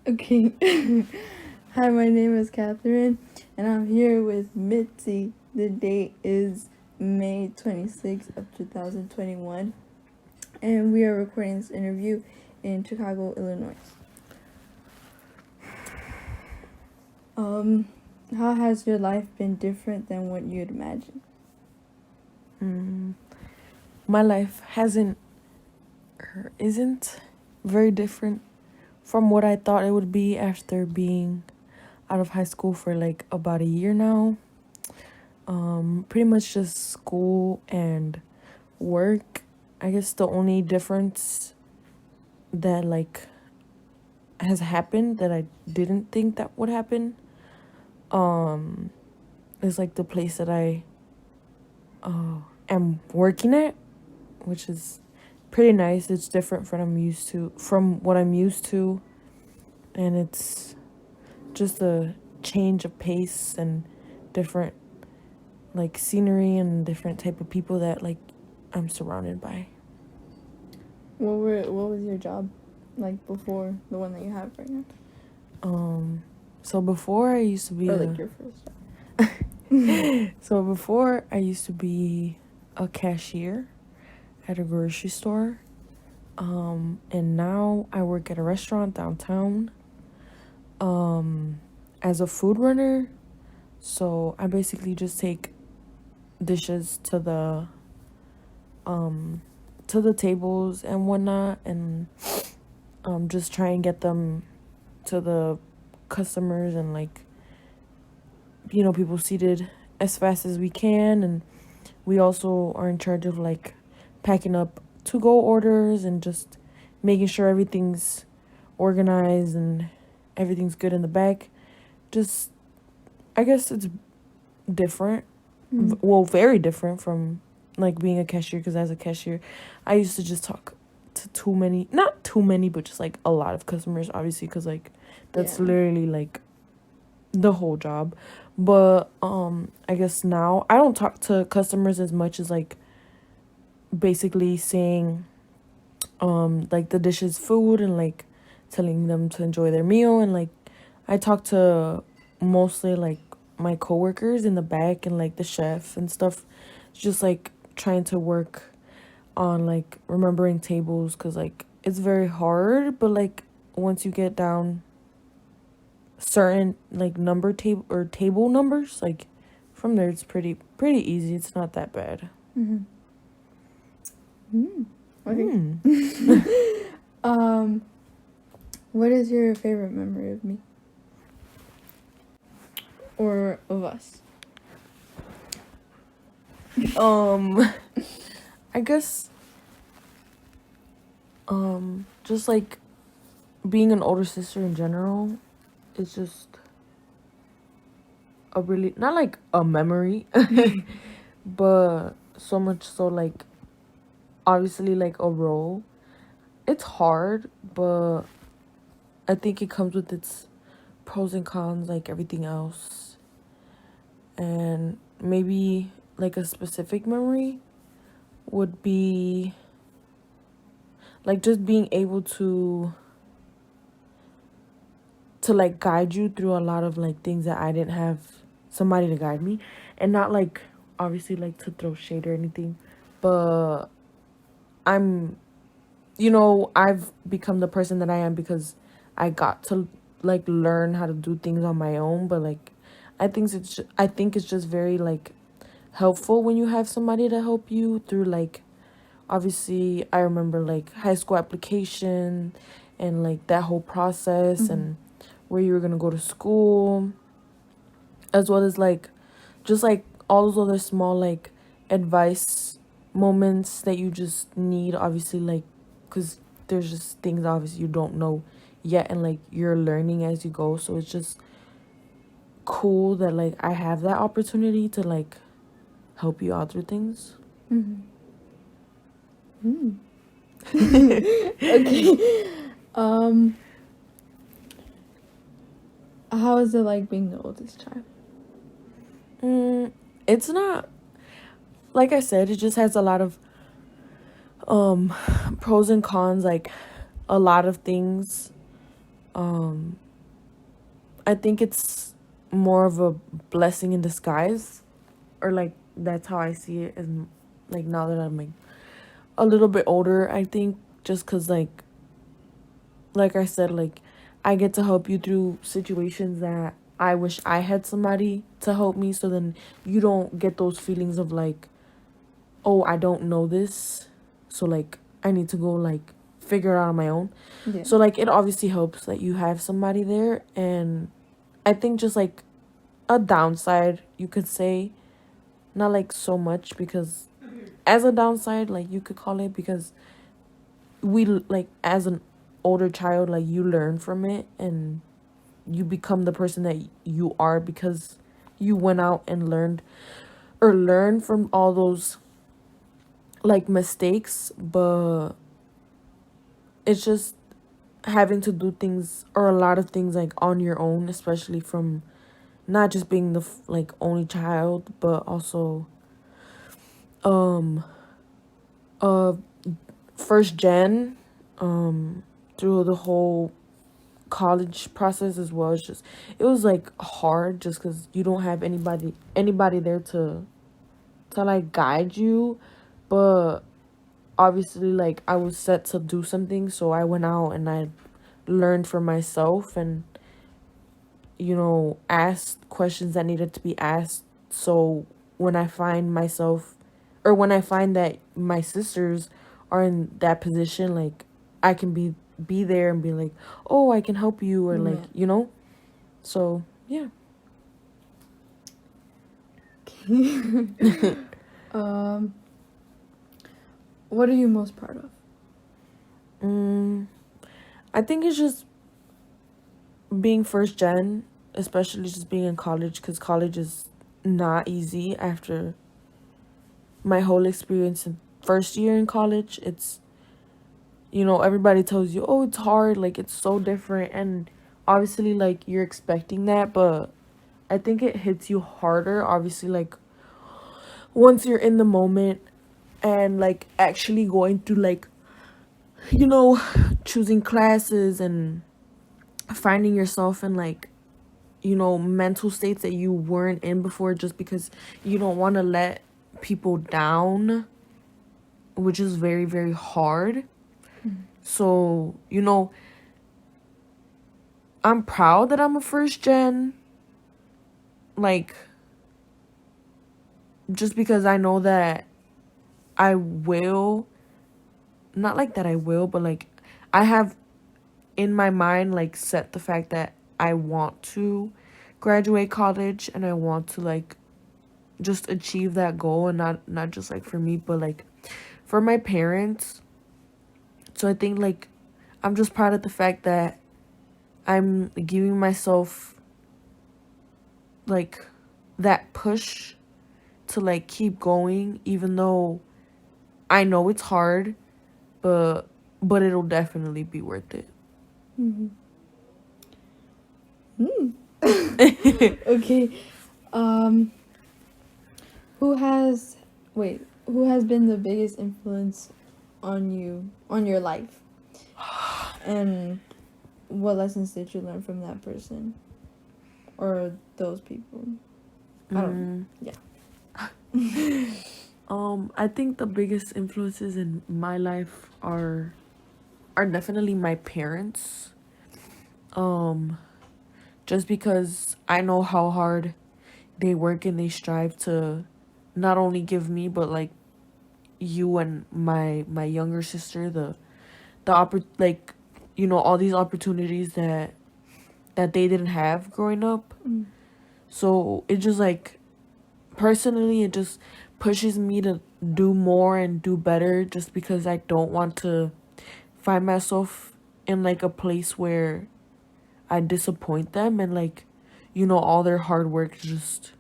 Okay. Hi, my name is Katherine, and I'm here with Mitzi. The date is May 26th of 2021, and we are recording this interview in Chicago, Illinois. How has your life been different than what you'd imagine? My life isn't very different from what I thought it would be after being out of high school for like about a year now. Pretty much just school and work. I guess the only difference that like has happened that I didn't think that would happen is like the place that I am working at, which is pretty nice. It's different from what I'm used to, and it's just a change of pace and different like scenery and different type of people that like I'm surrounded by. What was your job like before the one that you have right now? So before I used to be Or like your first job? so before I used to be a cashier at a grocery store. And now I work at a restaurant downtown as a food runner. So I basically just take dishes to the tables and whatnot, and just try and get them to the customers and like people seated as fast as we can. And we also are in charge of like packing up to-go orders and just making sure everything's organized and everything's good in the back. Just, I guess it's different. Well, very different from like being a cashier, because as a cashier, I used to just talk to not too many, but just like a lot of customers, obviously, because like that's literally like the whole job. But I guess now I don't talk to customers as much as like basically saying like the dish is food and like telling them to enjoy their meal. And like I talk to mostly like my coworkers in the back and like the chef and stuff, just like trying to work on like remembering tables, because like it's very hard, but like once you get down certain like table numbers, like from there it's pretty easy. It's not that bad. Okay. What is your favorite memory of me? Or of us? I guess just like being an older sister in general is just a really, not like a memory, but so much so like obviously like a role. It's hard, but I think it comes with its pros and cons like everything else. And maybe like a specific memory would be like just being able to like guide you through a lot of like things that I didn't have somebody to guide me. And not like obviously like to throw shade or anything, but I've become the person that I am because I got to like learn how to do things on my own. But like I think it's just very like helpful when you have somebody to help you through, like obviously I remember like high school application and like that whole process, and where you were going to go to school, as well as like just like all those other small like advice moments that you just need, obviously, like because there's just things obviously you don't know yet, and like you're learning as you go. So it's just cool that like I have that opportunity to like help you out through things. Okay. How is it like being the oldest child? It's not, like I said, it just has a lot of pros and cons. Like a lot of things Um, I think it's more of a blessing in disguise, or like that's how I see it. As like now that I'm like a little bit older, I think just cause like I said, like I get to help you through situations that I wish I had somebody to help me. So then you don't get those feelings of like, oh, I don't know this, so like I need to go like figure it out on my own. Yeah. So like it obviously helps that you have somebody there. And I think just like a downside you could say, not like so much, because as a downside, like you could call it, because we like as an older child, like you learn from it and you become the person that you are because you went out and learned from all those like mistakes. But it's just having to do things, or a lot of things, like on your own, especially from not just being the like only child, but also um uh first gen, through the whole college process as well. It's just, it was like hard just because you don't have anybody there to like guide you. But obviously, like I was set to do something, so I went out and I learned for myself, and asked questions that needed to be asked. So when I find myself, or when I find that my sisters are in that position, like I can be there and be like, oh, I can help you, or like, Yeah. So yeah. um, what are you most proud of? I think it's just being first gen, especially just being in college, because college is not easy. After my whole experience in first year in college, it's, everybody tells you, oh, it's hard, like it's so different, and obviously like you're expecting that, but I think it hits you harder, obviously, like once you're in the moment and like actually going through like, choosing classes and finding yourself in like, mental states that you weren't in before, just because you don't want to let people down, which is very, very hard. So, I'm proud that I'm a first gen, like, just because I know that I will, not like that I will, but like, I have in my mind, like, set the fact that I want to graduate college, and I want to, like, just achieve that goal, and not just, like, for me, but, like, for my parents. So I think, like, I'm just proud of the fact that I'm giving myself, like, that push to, like, keep going, even though I know it's hard, but it'll definitely be worth it. Okay. Um, who has been the biggest influence on your life? And what lessons did you learn from that person? Or those people? I don't know. Yeah. I think the biggest influences in my life are definitely my parents. Just because I know how hard they work and they strive to not only give me, but like you and my younger sister, like, all these opportunities that they didn't have growing up. So it just, like, personally, it just pushes me to do more and do better, just because I don't want to find myself in like a place where I disappoint them, and like, all their hard work is just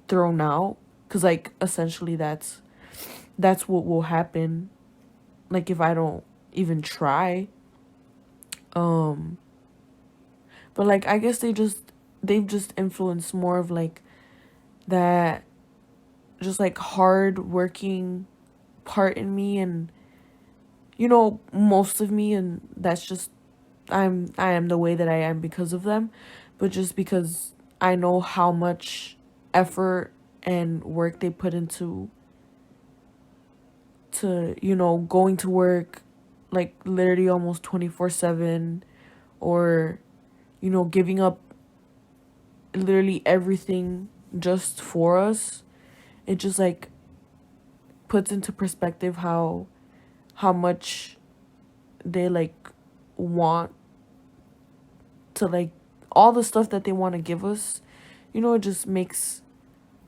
thrown out, because like essentially that's what will happen, like, if I don't even try. But like, I guess they've just influenced more of like that, just like hard working part in me, and most of me, and that's just I am the way that I am because of them, but just because I know how much effort and work they put into going to work like literally almost 24/7, or giving up literally everything just for us. It just like puts into perspective how much they like want to, like, all the stuff that they want to give us. It just makes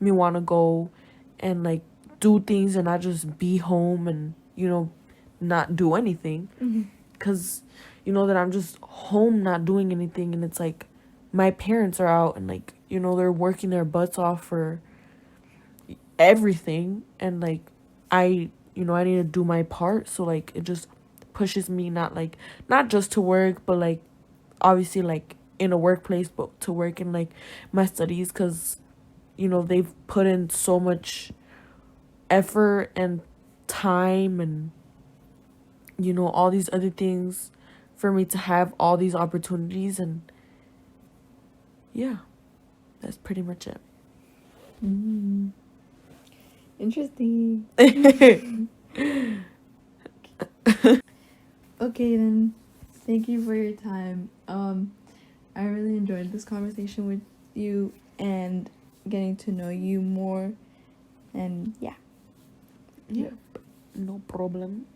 me want to go and like do things and not just be home and not do anything, because that I'm just home not doing anything, and it's like my parents are out and like they're working their butts off for everything, and like I need to do my part. So like it just pushes me, not just to work, but like obviously like in a workplace, but to work in like my studies, because they've put in so much effort and time and all these other things for me to have all these opportunities. And yeah, that's pretty much it. Interesting. Okay, then. Thank you for your time. I really enjoyed this conversation with you and getting to know you more. And yeah. Yep. No problem.